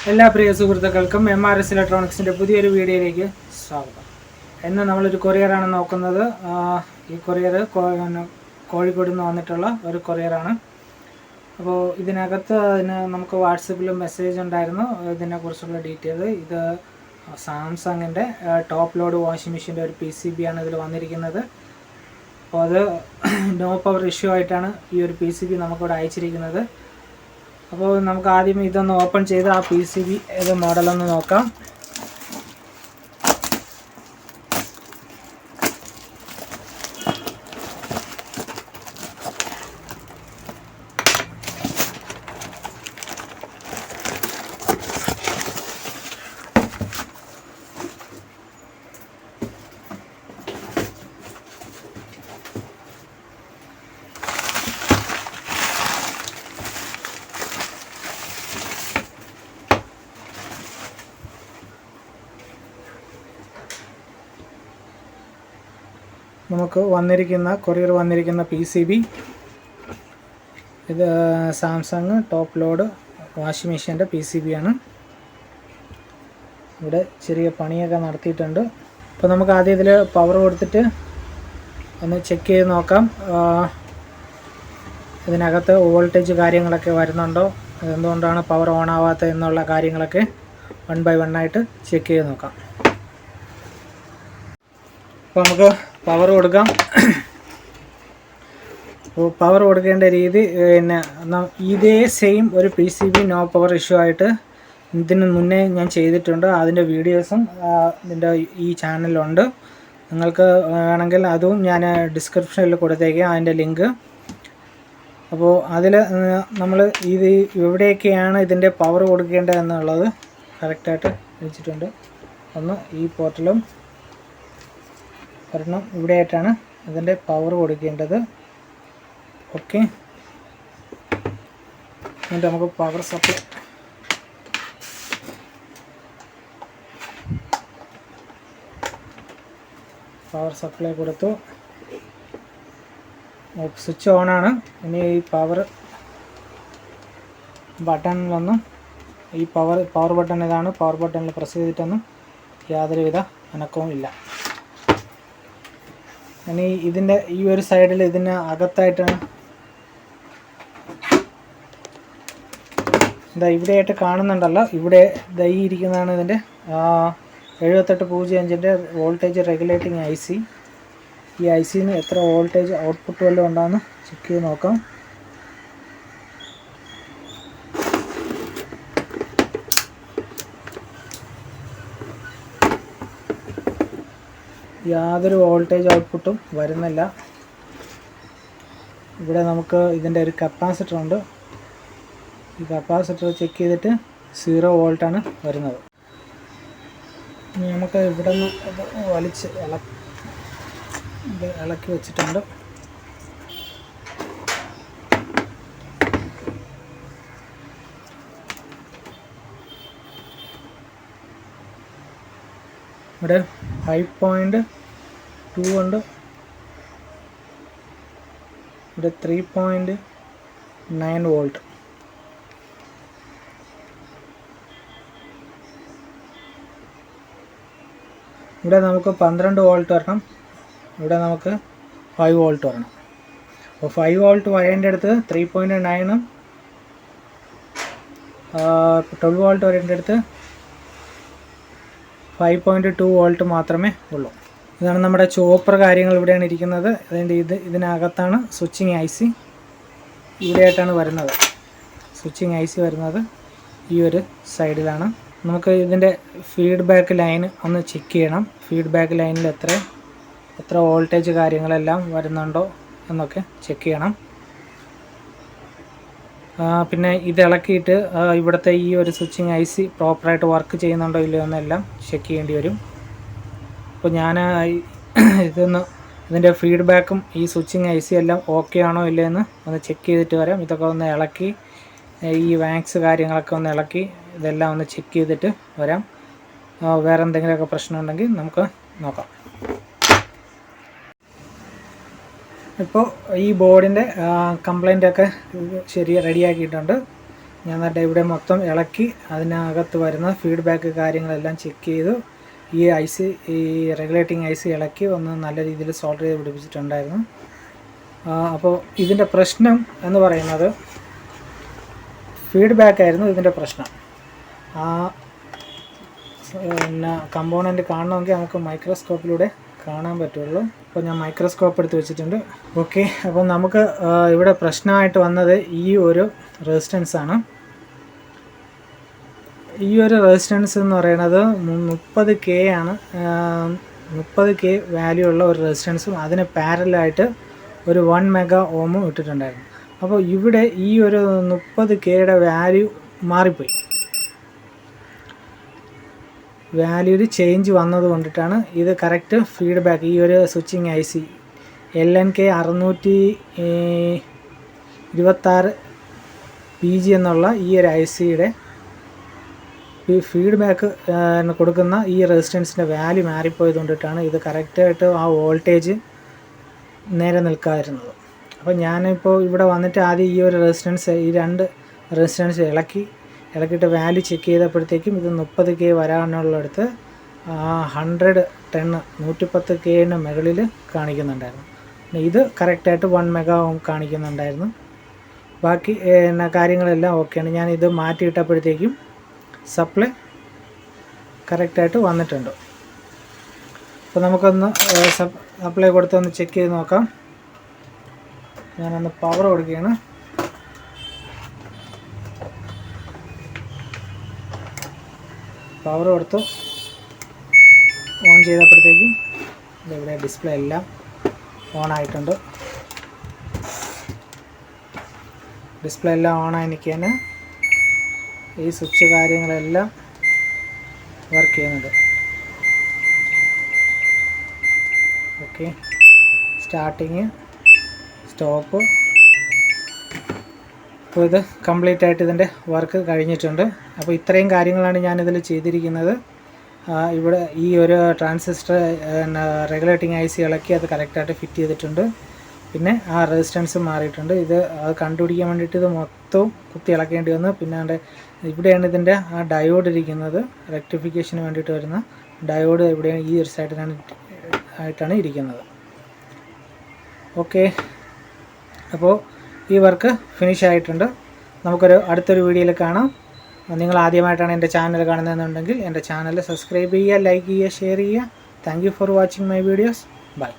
എല്ലാ പ്രിയ സുഹൃത്തുക്കൾക്കും MRS ഇലക്ട്രോണിക്സിൻ്റെ പുതിയൊരു വീഡിയോയിലേക്ക് സ്വാഗതം. ഇന്ന് നമ്മളൊരു കൊറിയറാണ് നോക്കുന്നത്. ഈ കൊറിയർ കോഴിക്കോട് നിന്ന് വന്നിട്ടുള്ള ഒരു കൊറിയറാണ്. അപ്പോൾ ഇതിനകത്ത് നമുക്ക് വാട്സപ്പിൽ മെസ്സേജ് ഉണ്ടായിരുന്നു ഇതിനെക്കുറിച്ചുള്ള ഡീറ്റെയിൽ. ഇത് സാംസങ്ങിൻ്റെ ടോപ്പ് ലോഡ് വാഷിംഗ് മെഷീൻ്റെ ഒരു PCB ആണ് ഇതിൽ വന്നിരിക്കുന്നത്. അപ്പോൾ അത് നോ പവർ ഇഷ്യൂ ആയിട്ടാണ് ഈ ഒരു PCB നമുക്കിവിടെ അയച്ചിരിക്കുന്നത്. അപ്പോൾ നമുക്ക് ആദ്യം ഇതൊന്ന് ഓപ്പൺ ചെയ്ത് ആ PCB ഏത് മോഡലൊന്ന് നോക്കാം. നമുക്ക് കൊറിയർ വന്നിരിക്കുന്ന PCB ഇത് സാംസങ് ടോപ്പ് ലോഡ് വാഷിംഗ് മെഷീൻ്റെ PCB ആണ്. ഇവിടെ ചെറിയ പണിയൊക്കെ നടത്തിയിട്ടുണ്ട്. അപ്പോൾ നമുക്ക് ആദ്യം ഇതിൽ പവർ കൊടുത്തിട്ട് ഒന്ന് ചെക്ക് ചെയ്ത് നോക്കാം. ഇതിനകത്ത് വോൾട്ടേജ് കാര്യങ്ങളൊക്കെ വരുന്നുണ്ടോ, എന്തുകൊണ്ടാണ് പവർ ഓൺ ആവാത്തത് എന്നുള്ള കാര്യങ്ങളൊക്കെ 1 by 1 ആയിട്ട് ചെക്ക് ചെയ്ത് നോക്കാം. അപ്പോൾ നമുക്ക് പവർ കൊടുക്കാം. അപ്പോൾ പവർ കൊടുക്കേണ്ട രീതി പിന്നെ ഇതേ സെയിം ഒരു PCB നോ പവർ ഇഷ്യൂ ആയിട്ട് ഇതിന് മുന്നേ ഞാൻ ചെയ്തിട്ടുണ്ട്. അതിൻ്റെ വീഡിയോസും ഇതിൻ്റെ ഈ ചാനലിലുണ്ട്. നിങ്ങൾക്ക് വേണമെങ്കിൽ അതും ഞാൻ ഡിസ്ക്രിപ്ഷനിൽ കൊടുത്തേക്കാം, അതിൻ്റെ ലിങ്ക്. അപ്പോൾ അതിൽ നമ്മൾ ഇത് എവിടെയൊക്കെയാണ് ഇതിൻ്റെ പവർ കൊടുക്കേണ്ടത് എന്നുള്ളത് കറക്റ്റായിട്ട് വെച്ചിട്ടുണ്ട്. ഒന്ന് ഈ പോർട്ടിലും ഒരെണ്ണം ഇവിടെയായിട്ടാണ് ഇതിൻ്റെ പവർ കൊടുക്കേണ്ടത്. ഓക്കെ, എന്നിട്ട് നമുക്ക് പവർ സപ്ലൈ കൊടുത്തു. സ്വിച്ച് ഓണാണ്. ഇനി ഈ പവർ ബട്ടണിലൊന്നും ഈ പവർ ബട്ടൺ ഇതാണ്. പവർ ബട്ടണിൽ പ്രസ് ചെയ്തിട്ടൊന്നും യാതൊരുവിധ അനക്കവും ഇല്ല. ഇനി ഇതിൻ്റെ ഈ ഒരു സൈഡിൽ ഇതിന് അകത്തായിട്ടാണ് ഇവിടെയായിട്ട് കാണുന്നുണ്ടല്ലോ, ഇവിടെ ഈ ഇരിക്കുന്നതാണ് ഇതിൻ്റെ 7805-ൻ്റെ വോൾട്ടേജ് റെഗുലേറ്റിംഗ് IC. ഈ ICന്ന് എത്ര വോൾട്ടേജ് ഔട്ട്പുട്ട് വല്ലതും ഉണ്ടാകുന്നു ചെക്ക് ചെയ്ത് നോക്കാം. യാതൊരു വോൾട്ടേജ് ഔട്ട്പുട്ടും വരുന്നില്ല. ഇവിടെ നമുക്ക് ഇതിൻ്റെ ഒരു കപ്പാസിറ്റർ ഉണ്ട്. ഈ കപ്പാസിറ്റർ ചെക്ക് ചെയ്തിട്ട് 0 വോൾട്ടാണ് വരുന്നത്. ഇനി നമുക്ക് ഇവിടെ നിന്ന് ഇത് വലിച്ച് ഇളക്കി വെച്ചിട്ടുണ്ട്. ഇവിടെ 5.2 ഉണ്ട്. ഇവിടെ 3.9 വോൾട്ട്. ഇവിടെ നമുക്ക് 12 വോൾട്ട് വരണം. ഇവിടെ നമുക്ക് 5 വോൾട്ട് വരണം. അപ്പോൾ 5 വോൾട്ട് വരേണ്ട അടുത്ത് 3.9ഉം 12 വോൾട്ട് വരേണ്ട അടുത്ത് 5.2 വോൾട്ട് മാത്രമേ ഉള്ളൂ. ഇതാണ് നമ്മുടെ ചോപ്പർ കാര്യങ്ങൾ ഇവിടെയാണ് ഇരിക്കുന്നത്. ഇതിനകത്താണ് സ്വിച്ചിങ് IC. ഇവിടെയായിട്ടാണ് വരുന്നത്. സ്വിച്ചിങ് IC വരുന്നത് ഈ ഒരു സൈഡിലാണ്. നമുക്ക് ഇതിൻ്റെ ഫീഡ്ബാക്ക് ലൈൻ ഒന്ന് ചെക്ക് ചെയ്യണം. ഫീഡ്ബാക്ക് ലൈനിൽ എത്ര വോൾട്ടേജ് കാര്യങ്ങളെല്ലാം വരുന്നുണ്ടോ എന്നൊക്കെ ചെക്ക് ചെയ്യണം. പിന്നെ ഇത് ഇളക്കിയിട്ട് ഇവിടുത്തെ ഈ ഒരു സ്വിച്ചിങ് IC പ്രോപ്പറായിട്ട് വർക്ക് ചെയ്യുന്നുണ്ടോ ഇല്ലയോ എന്നെല്ലാം ചെക്ക് ചെയ്യേണ്ടി വരും. അപ്പോൾ ഞാൻ ഇതിൻ്റെ ഫീഡ്ബാക്കും ഈ സ്വിച്ചിങ് IC എല്ലാം ഓക്കെ ആണോ ഇല്ലയെന്ന് ഒന്ന് ചെക്ക് ചെയ്തിട്ട് വരാം. ഇതൊക്കെ ഒന്ന് ഇളക്കി ഈ വാക്സ് കാര്യങ്ങളൊക്കെ ഒന്ന് ഇളക്കി ഇതെല്ലാം ഒന്ന് ചെക്ക് ചെയ്തിട്ട് വരാം. വേറെ എന്തെങ്കിലുമൊക്കെ പ്രശ്നം ഉണ്ടെങ്കിൽ നമുക്ക് നോക്കാം. ഇപ്പോൾ ഈ ബോർഡിൻ്റെ കംപ്ലൈൻ്റൊക്കെ റെഡിയാക്കിയിട്ടുണ്ട്. ഞാൻ എന്നിട്ട് ഇവിടെ മൊത്തം ഇളക്കി അതിനകത്ത് വരുന്ന ഫീഡ്ബാക്ക് കാര്യങ്ങളെല്ലാം ചെക്ക് ചെയ്തു. ഈ ഈ റെഗുലേറ്റിംഗ് ഐ സി ഇളക്കി ഒന്ന് നല്ല രീതിയിൽ സോൾഡർ ചെയ്ത് പിടിപ്പിച്ചിട്ടുണ്ടായിരുന്നു. അപ്പോൾ ഇതിൻ്റെ പ്രശ്നം എന്ന് പറയുന്നത് ഫീഡ്ബാക്കായിരുന്നു ഇതിൻ്റെ പ്രശ്നം. പിന്നെ കമ്പോണൻറ്റ് കാണണമെങ്കിൽ നമുക്ക് മൈക്രോസ്കോപ്പിലൂടെ കാണാൻ പറ്റുള്ളൂ. അപ്പോൾ ഞാൻ മൈക്രോസ്കോപ്പ് എടുത്ത് വെച്ചിട്ടുണ്ട്. ഓക്കെ, അപ്പോൾ നമുക്ക് ഇവിടെ പ്രശ്നമായിട്ട് വന്നത് ഈ ഒരു റെസിസ്റ്റൻസാണ്. ഈ ഒരു റെസിസ്റ്റൻസ് എന്ന് പറയുന്നത് 30K ആണ്. 30K വാല്യൂ ഉള്ള ഒരു റെസിസ്റ്റൻസും അതിന് പാരലായിട്ട് ഒരു 1 മെഗാ ഓമും ഇട്ടിട്ടുണ്ടായിരുന്നു. അപ്പോൾ ഇവിടെ ഈ ഒരു 30Kയുടെ വാല്യൂ മാറിപ്പോയി. വാല്യൂവിൽ ചേഞ്ച് വന്നത് കൊണ്ടിട്ടാണ് ഇത് കറക്റ്റ് ഫീഡ്ബാക്ക്. ഈ ഒരു switching I C LNK 626 PG എന്നുള്ള ഈ ഒരു ഐ സിയുടെ ഫീഡ്ബാക്ക് കൊടുക്കുന്ന ഈ റെസിസ്റ്റൻസിൻ്റെ വാല്യൂ മാറിപ്പോയത് കൊണ്ടിട്ടാണ് ഇത് കറക്റ്റായിട്ട് ആ വോൾട്ടേജ് നേരെ നിൽക്കാതിരുന്നത്. അപ്പോൾ ഞാനിപ്പോൾ ഇവിടെ വന്നിട്ട് ആദ്യം ഈ ഒരു റെസിസ്റ്റൻസ്, ഈ 2 റെസിസ്റ്റൻസ് ഇളക്കിയിട്ട് വാല്യൂ ചെക്ക് ചെയ്തപ്പോഴത്തേക്കും ഇത് 30K വരാനുള്ളടുത്ത് 110Kന് മുകളിൽ കാണിക്കുന്നുണ്ടായിരുന്നു. ഇത് കറക്റ്റായിട്ട് 1 മെഗാ ഓം കാണിക്കുന്നുണ്ടായിരുന്നു. ബാക്കി കാര്യങ്ങളെല്ലാം ഓക്കെയാണ്. ഞാനിത് മാറ്റിയിട്ടപ്പോഴത്തേക്കും സപ്ലൈ കറക്റ്റായിട്ട് വന്നിട്ടുണ്ട്. അപ്പോൾ നമുക്കൊന്ന് സപ്ലൈ കൊടുത്തൊന്ന് ചെക്ക് ചെയ്ത് നോക്കാം. ഞാനൊന്ന് പവർ കൊടുക്കുകയാണ്. പവർ കൊടുത്തു ഓൺ ചെയ്തപ്പോഴത്തേക്കും ഇവിടെ ഡിസ്പ്ലേ എല്ലാം ഓൺ ആയിട്ടുണ്ട്. ഡിസ്പ്ലേ എല്ലാം ഓണായി നിൽക്കാൻ ഈ സ്വിച്ച് കാര്യങ്ങളെല്ലാം വർക്ക് ചെയ്യുന്നുണ്ട്. Okay, starting, stop. അപ്പോൾ ഇത് കംപ്ലീറ്റ് ആയിട്ട് ഇതിൻ്റെ വർക്ക് കഴിഞ്ഞിട്ടുണ്ട്. അപ്പോൾ ഇത്രയും കാര്യങ്ങളാണ് ഞാനിതിൽ ചെയ്തിരിക്കുന്നത്. ഇവിടെ ഈ ഒരു ട്രാൻസിസ്റ്റർ റെഗുലേറ്റിംഗ് ഐ സി ഇളക്കി അത് കറക്റ്റായിട്ട് ഫിറ്റ് ചെയ്തിട്ടുണ്ട്. പിന്നെ ആ റെസിസ്റ്റൻസ് മാറിയിട്ടുണ്ട്. ഇത് അത് കണ്ടുപിടിക്കാൻ വേണ്ടിയിട്ട് ഇത് മൊത്തവും കുത്തി ഇളക്കേണ്ടി വന്നു. പിന്നെ ഇവിടെയാണ് ഇതിൻ്റെ ആ ഡയോഡ് ഇരിക്കുന്നത്. റെക്ടിഫിക്കേഷന് വേണ്ടിയിട്ട് വരുന്ന ഡയോഡ് ഇവിടെയാണ്, ഈ ഒരു സൈഡിലാണ് ഇരിക്കുന്നത്. ഓക്കെ, അപ്പോൾ ഈ വർക്ക് ഫിനിഷ് ആയിട്ടുണ്ട്. അടുത്തൊരു വീഡിയോയിൽ കാണാം. നിങ്ങൾ ആദ്യമായിട്ടാണ് എൻ്റെ ചാനൽ കാണുന്നതെന്നുണ്ടെങ്കിൽ എൻ്റെ ചാനൽ സബ്സ്ക്രൈബ് ചെയ്യുക, ലൈക്ക് ചെയ്യുക, ഷെയർ ചെയ്യുക. Thank you for watching my videos. By.